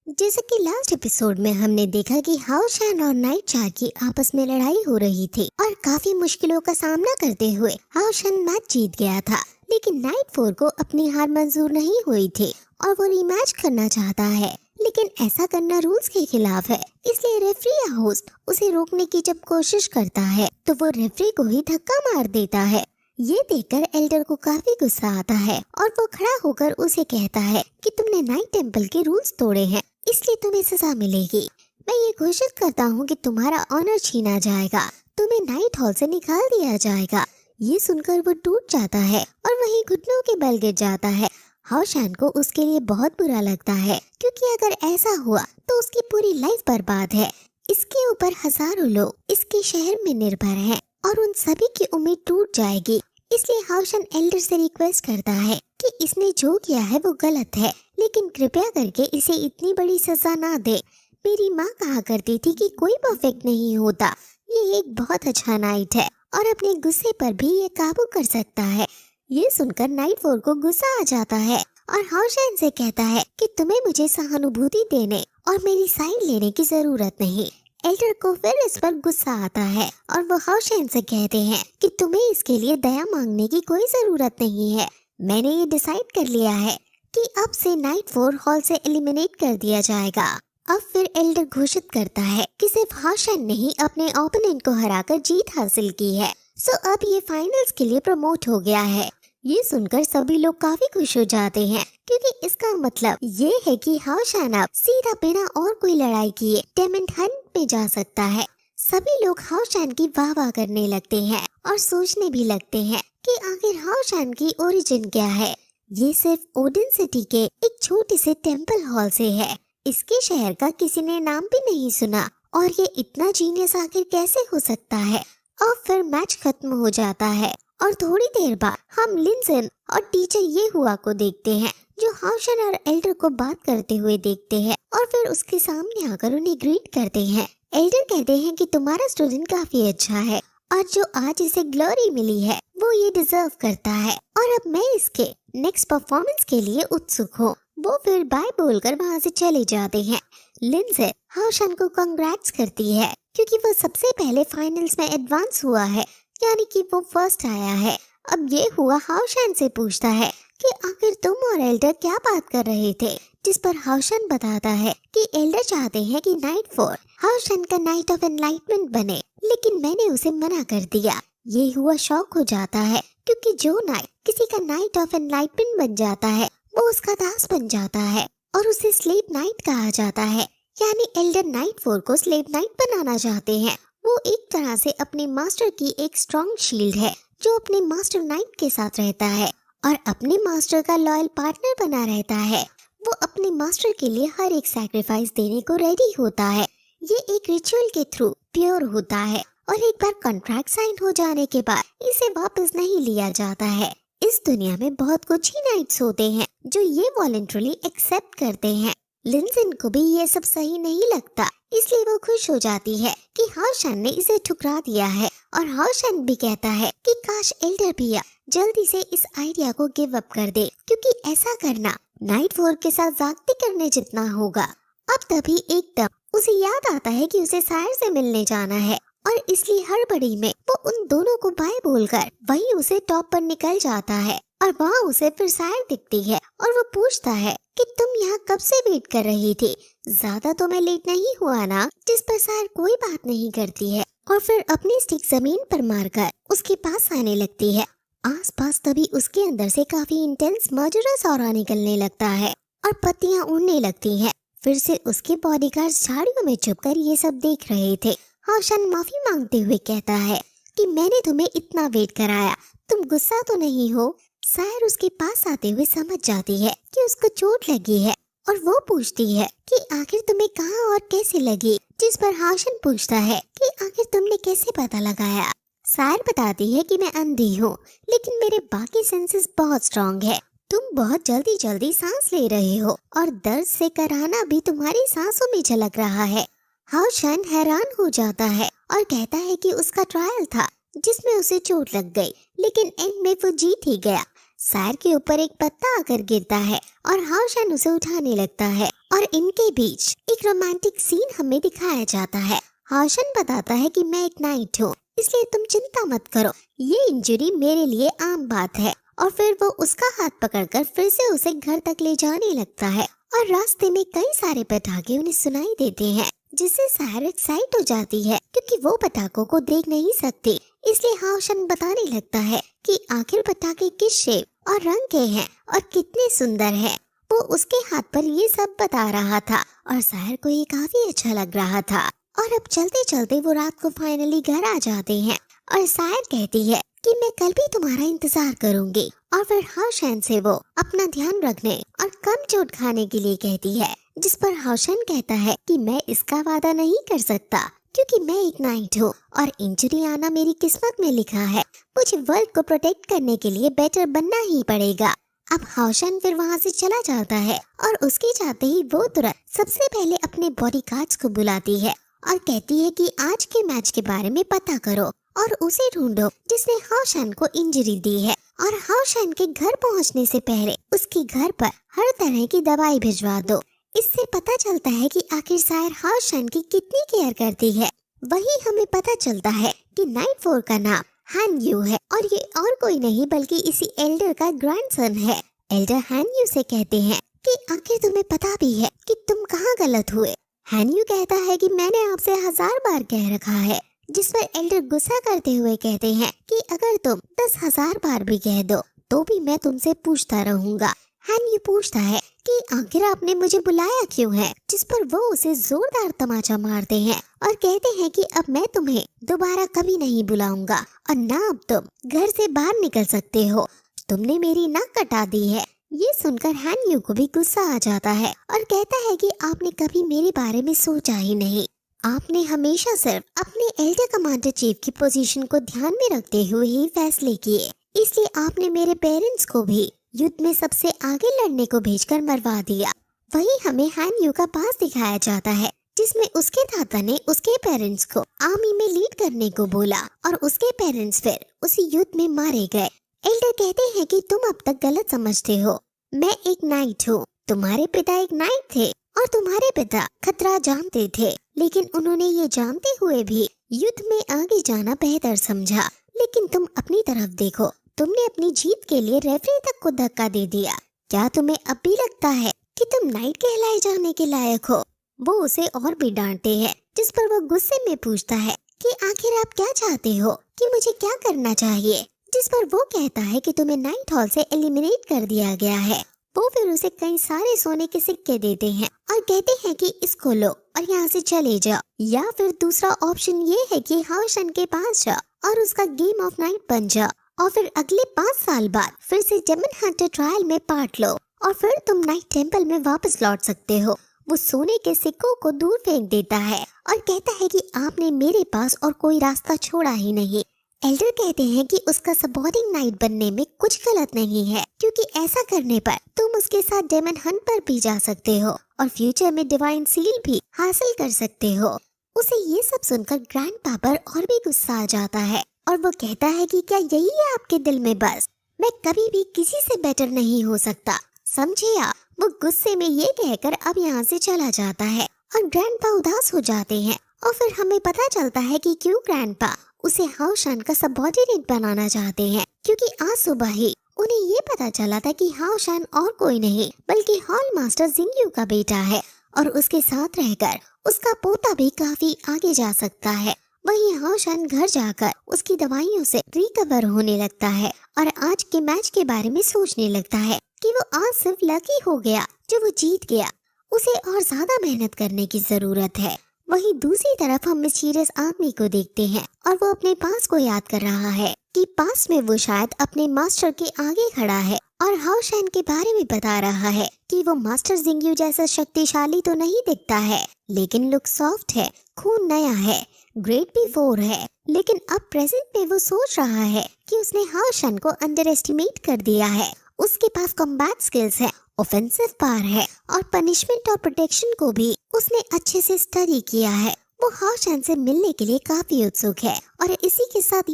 जैसे कि last episode में हमने देखा कि हाओशान और नाइट चार की आपस में लड़ाई हो रही थी और काफी मुश्किलों का सामना करते हुए हाओशान मैच जीत गया था। लेकिन नाइट फोर को अपनी हार मंजूर नहीं हुई थी और वो रीमैच करना चाहता है, लेकिन ऐसा करना रूल्स के खिलाफ है। इसलिए रेफरी या होस्ट उसे रोकने की जब कोशिश करता है तो वो रेफरी को ही धक्का मार देता है। ये देखकर एल्डर को काफी गुस्सा आता है और वो खड़ा होकर उसे कहता है कि तुमने नाइट टेंपल के रूल्स तोड़े हैं, इसलिए तुम्हें सजा मिलेगी। मैं ये घोषित करता हूँ कि तुम्हारा ऑनर छीना जाएगा, तुम्हें नाइट हॉल से निकाल दिया जाएगा। ये सुनकर वो टूट जाता है और वहीं घुटनों के बल गिर जाता है। हाओशान को उसके लिए बहुत बुरा लगता है, क्योंकि अगर ऐसा हुआ तो उसकी पूरी लाइफ बर्बाद है। इसके ऊपर हजारों लोग इसके शहर में निर्भर हैं और उन सभी की उम्मीद टूट जाएगी। इसलिए हाओशान एल्डर से रिक्वेस्ट करता है कि इसने जो किया है वो गलत है, लेकिन कृपया करके इसे इतनी बड़ी सजा ना दे। मेरी माँ कहा करती थी कि कोई परफेक्ट नहीं होता। ये एक बहुत अच्छा नाइट है और अपने गुस्से पर भी ये काबू कर सकता है। ये सुनकर नाइट फोर को गुस्सा आ जाता है और हाओशान से कहता है कि तुम्हें मुझे सहानुभूति देने और मेरी साइड लेने की जरूरत नहीं। एल्डर को फिर इस पर गुस्सा आता है और वो हाओशान से कहते हैं कि तुम्हें इसके लिए दया मांगने की कोई जरूरत नहीं है। मैंने ये डिसाइड कर लिया है कि अब से नाइट फोर हॉल से एलिमिनेट कर दिया जाएगा। अब फिर एल्डर घोषित करता है कि सिर्फ हाओशान ने ही अपने ओपोनेंट को हराकर जीत हासिल की है। सो अब ये फाइनल्स के लिए प्रमोट हो गया है। ये सुनकर सभी लोग काफी खुश हो जाते हैं, क्योंकि इसका मतलब ये है कि हाओशान अब सीधा बिना और कोई लड़ाई किए डायमंड हंट में जा सकता है। सभी लोग हाओशान की वाह वाह करने लगते हैं और सोचने भी लगते हैं कि आखिर हाओशान की ओरिजिन क्या है। ये सिर्फ ओडिन सिटी के एक छोटे से टेम्पल हॉल से है। इसके शहर का किसी ने नाम भी नहीं सुना और ये इतना जीनियस आखिर कैसे हो सकता है। और फिर मैच खत्म हो जाता है और थोड़ी देर बाद हम लिंसन और टीचर ये हुआ को देखते हैं, जो हाओशान और एल्डर को बात करते हुए देखते हैं और फिर उसके सामने आकर उन्हें ग्रीट करते हैं। एल्डर कहते हैं कि तुम्हारा स्टूडेंट काफी अच्छा है और जो आज इसे ग्लोरी मिली है वो ये डिजर्व करता है और अब मैं इसके नेक्स्ट परफॉर्मेंस के लिए उत्सुक हूँ। वो फिर बाय बोलकर वहाँ से चले जाते हैं। लिंसन हाओशान को कांग्रेट्स करती है, क्योंकि वो सबसे पहले फाइनल्स में एडवांस हुआ है, यानी कि वो फर्स्ट आया है। अब ये हुआ हाओशान से पूछता है कि आखिर तुम और एल्डर क्या बात कर रहे थे, जिस पर हाओशान बताता है कि एल्डर चाहते हैं कि नाइट फोर हाओशान का नाइट ऑफ एनलाइटमेंट बने, लेकिन मैंने उसे मना कर दिया। ये हुआ शॉक हो जाता है, क्योंकि जो नाइट किसी का नाइट ऑफ एनलाइटमेंट बन जाता है वो उसका दास बन जाता है और उसे स्लेव नाइट कहा जाता है। यानी एल्डर नाइट फोर को स्लेव नाइट बनाना चाहते हैं। वो एक तरह से अपने मास्टर की एक स्ट्रॉन्ग शील्ड है, जो अपने मास्टर नाइट के साथ रहता है और अपने मास्टर का लॉयल पार्टनर बना रहता है। वो अपने मास्टर के लिए हर एक सैक्रिफाइस देने को रेडी होता है। ये एक रिचुअल के थ्रू प्योर होता है और एक बार कॉन्ट्रैक्ट साइन हो जाने के बाद इसे वापस नहीं लिया जाता है। इस दुनिया में बहुत कुछ ही नाइट्स होते हैं जो ये वॉलंटरली एक्सेप्ट करते हैं। लिंसन को भी ये सब सही नहीं लगता, इसलिए वो खुश हो जाती है कि हाओशान ने इसे ठुकरा दिया है और हाओशान भी कहता है कि काश एल्डर भी जल्दी से इस आइडिया को गिव अप कर दे, क्योंकि ऐसा करना नाइट फोर के साथ जागती करने जितना होगा। अब तभी एकदम उसे याद आता है कि उसे सायर से मिलने जाना है और इसलिए हड़बड़ी में वो उन दोनों को बाय बोलकर वही उसे टॉप पर निकल जाता है और वहाँ उसे फिर सायर दिखती है और वो पूछता है कि तुम यहाँ कब से वेट कर रही थी, ज्यादा तो मैं लेट नहीं हुआ ना। जिस पर सायर कोई बात नहीं करती है और फिर अपनी स्टिक जमीन पर मारकर उसके पास आने लगती है। आसपास तभी उसके अंदर से काफी इंटेंस मर्डरस ऑरा निकलने लगता है और पत्तियां उड़ने लगती हैं। फिर से उसके बॉडीगार्ड्स झाड़ियों में छुपकर ये सब देख रहे थे। हाओशान माफी मांगते हुए कहता है कि मैंने तुम्हें इतना वेट कराया, तुम गुस्सा तो नहीं हो। सायर उसके पास आते हुए समझ जाती है कि उसको चोट लगी है और वो पूछती है कि आखिर तुम्हें कहाँ और कैसे लगी, जिस पर हाओशान पूछता है कि आखिर तुमने कैसे पता लगाया। सायर बताती है कि मैं अंधी हूँ, लेकिन मेरे बाकी सेंसेस बहुत स्ट्रॉन्ग है। तुम बहुत जल्दी जल्दी सांस ले रहे हो और दर्द से कराहना भी तुम्हारी सांसों में झलक रहा है। हाओशान हैरान हो जाता है और कहता है कि उसका ट्रायल था जिसमें उसे चोट लग गई, लेकिन एंड में वो जीत ही गया। सायर के ऊपर एक पत्ता आकर गिरता है और हाउशन उसे उठाने लगता है और इनके बीच एक रोमांटिक सीन हमें दिखाया जाता है। हाउशन बताता है कि मैं एक नाइट हूँ, इसलिए तुम चिंता मत करो, ये इंजरी मेरे लिए आम बात है। और फिर वो उसका हाथ पकड़कर फिर से उसे घर तक ले जाने लगता है और रास्ते में कई सारे पटाखे उन्हें सुनाई देते हैं, जिससे सायर एक्साइट हो जाती है क्योंकि वो पटाखों को देख नहीं सकती। इसलिए हाउशन बताने लगता है कि आखिर पटाखे किस शेप और रंग के हैं और कितने सुंदर हैं। वो उसके हाथ पर ये सब बता रहा था और सायर को ये काफी अच्छा लग रहा था। और अब चलते चलते वो रात को फाइनली घर आ जाते हैं और सायर कहती है कि मैं कल भी तुम्हारा इंतजार करूंगी। और फिर हाउशन से वो अपना ध्यान रखने और कम चोट खाने के लिए कहती है, जिस पर हाउशन कहता है कि मैं इसका वादा नहीं कर सकता क्योंकि मैं एक नाइट हूँ और इंजरी आना मेरी किस्मत में लिखा है। मुझे वर्ल्ड को प्रोटेक्ट करने के लिए बेटर बनना ही पड़ेगा। अब हाउशन फिर वहाँ से चला जाता है और उसके जाते ही वो तुरंत सबसे पहले अपने बॉडीगार्ड्स को बुलाती है और कहती है कि आज के मैच के बारे में पता करो और उसे ढूंढो जिसने हाउशन को इंजरी दी है। और हाउशन के घर पहुंचने से पहले उसके घर पर हर तरह की दवाई भिजवा दो। इससे पता चलता है कि आखिर सायर हाउशन की कितनी केयर करती है। वही हमें पता चलता है कि नाइट 4 का नाम हान यू है और ये और कोई नहीं बल्कि इसी एल्डर का ग्रैंडसन है। एल्डर हान यू से कहते हैं कि आखिर तुम्हें पता भी है कि तुम कहाँ गलत हुए। हान यू कहता है कि मैंने आपसे 1000 बार कह रखा है, जिस पर एल्डर गुस्सा करते हुए कहते हैं कि अगर तुम 10,000 बार भी कह दो तो भी मैं तुमसे पूछता रहूंगा। हान यू पूछता है कि आखिर आपने मुझे बुलाया क्यों है, जिस पर वो उसे जोरदार तमाचा मारते हैं और कहते हैं कि अब मैं तुम्हें दोबारा कभी नहीं बुलाऊंगा और ना अब तुम घर से बाहर निकल सकते हो, तुमने मेरी नाक कटा दी है। ये सुनकर हान यू को भी गुस्सा आ जाता है और कहता है कि आपने कभी मेरे बारे में सोचा ही नहीं। आपने हमेशा सिर्फ अपने एल्डर कमांडर चीफ की पोजीशन को ध्यान में रखते हुए ही फैसले किए, इसलिए आपने मेरे पेरेंट्स को भी युद्ध में सबसे आगे लड़ने को भेजकर मरवा दिया। वही हमें हान यू का पास दिखाया जाता है, जिसमें उसके दादा ने उसके पेरेंट्स को आर्मी में लीड करने को बोला और उसके पेरेंट्स फिर उसी युद्ध में मारे गए। एल्डर कहते हैं कि तुम अब तक गलत समझते हो, मैं एक नाइट हूँ, तुम्हारे पिता एक नाइट थे और तुम्हारे पिता खतरा जानते थे, लेकिन उन्होंने ये जानते हुए भी युद्ध में आगे जाना बेहतर समझा। लेकिन तुम अपनी तरफ देखो, तुमने अपनी जीत के लिए रेफरी तक को धक्का दे दिया। क्या तुम्हें अब भी लगता है कि तुम नाइट कहलाए जाने के लायक हो? वो उसे और भी डांटते हैं, जिस पर वो गुस्से में पूछता है कि आखिर आप क्या चाहते हो, कि मुझे क्या करना चाहिए? जिस पर वो कहता है कि तुम्हें नाइट हॉल से एलिमिनेट कर दिया गया है। वो फिर उसे कई सारे सोने के सिक्के देते हैं और कहते हैं कि इसको लो और यहाँ से चले जाओ, या फिर दूसरा ऑप्शन ये है कि हाउशन के पास जाओ और उसका गेम ऑफ नाइट बन जाओ और फिर अगले 5 साल बाद फिर से डेमन हंटर ट्रायल में पार्ट लो और फिर तुम नाइट टेम्पल में वापस लौट सकते हो। वो सोने के सिक्कों को दूर फेंक देता है और कहता है कि आपने मेरे पास और कोई रास्ता छोड़ा ही नहीं। एल्डर कहते हैं कि उसका सबऑर्डिनेट नाइट बनने में कुछ गलत नहीं है, क्योंकि ऐसा करने पर तुम उसके साथ डेमन हंट पर भी जा सकते हो और फ्यूचर में डिवाइन सील भी हासिल कर सकते हो। उसे ये सब सुनकर ग्रैंडपा पर और भी गुस्सा आ जाता है और वो कहता है कि क्या यही है आपके दिल में बस, मैं कभी भी किसी से बेटर नहीं हो सकता, समझे आप? वो गुस्से में ये कहकर अब यहाँ से चला जाता है और ग्रैंडपा उदास हो जाते हैं और फिर हमें पता चलता है कि क्यों ग्रैंडपा उसे हाउशन का सबऑर्डिनेट बनाना चाहते हैं, क्योंकि आज सुबह ही उन्हें ये पता चला था कि हाउशन और कोई नहीं बल्कि हॉल मास्टर जिंगयू का बेटा है और उसके साथ रहकर उसका पोता भी काफी आगे जा सकता है। वहीं हाउशन घर जाकर उसकी दवाइयों से रिकवर होने लगता है और आज के मैच के बारे में सोचने लगता है कि वो आज सिर्फ लकी हो गया जो वो जीत गया, उसे और ज्यादा मेहनत करने की जरूरत है। वहीं दूसरी तरफ हम मिस्टीरियस आदमी को देखते हैं और वो अपने पास को याद कर रहा है कि पास में वो शायद अपने मास्टर के आगे खड़ा है और हाउशन के बारे में बता रहा है कि वो मास्टर जिंगयू जैसा शक्तिशाली तो नहीं दिखता है, लेकिन लुक सॉफ्ट है, खून नया है, ग्रेट भी 4 है। लेकिन अब प्रेजेंट में वो सोच रहा है कि उसने हाउशन को अंडर एस्टिमेट कर दिया है। उसके पास कॉम्बैट स्किल्स है, ऑफेंसिव पावर है और पनिशमेंट और प्रोटेक्शन को भी उसने अच्छे से स्टडी किया है। वो हाउशन से मिलने के लिए काफी उत्सुक है और इसी के साथ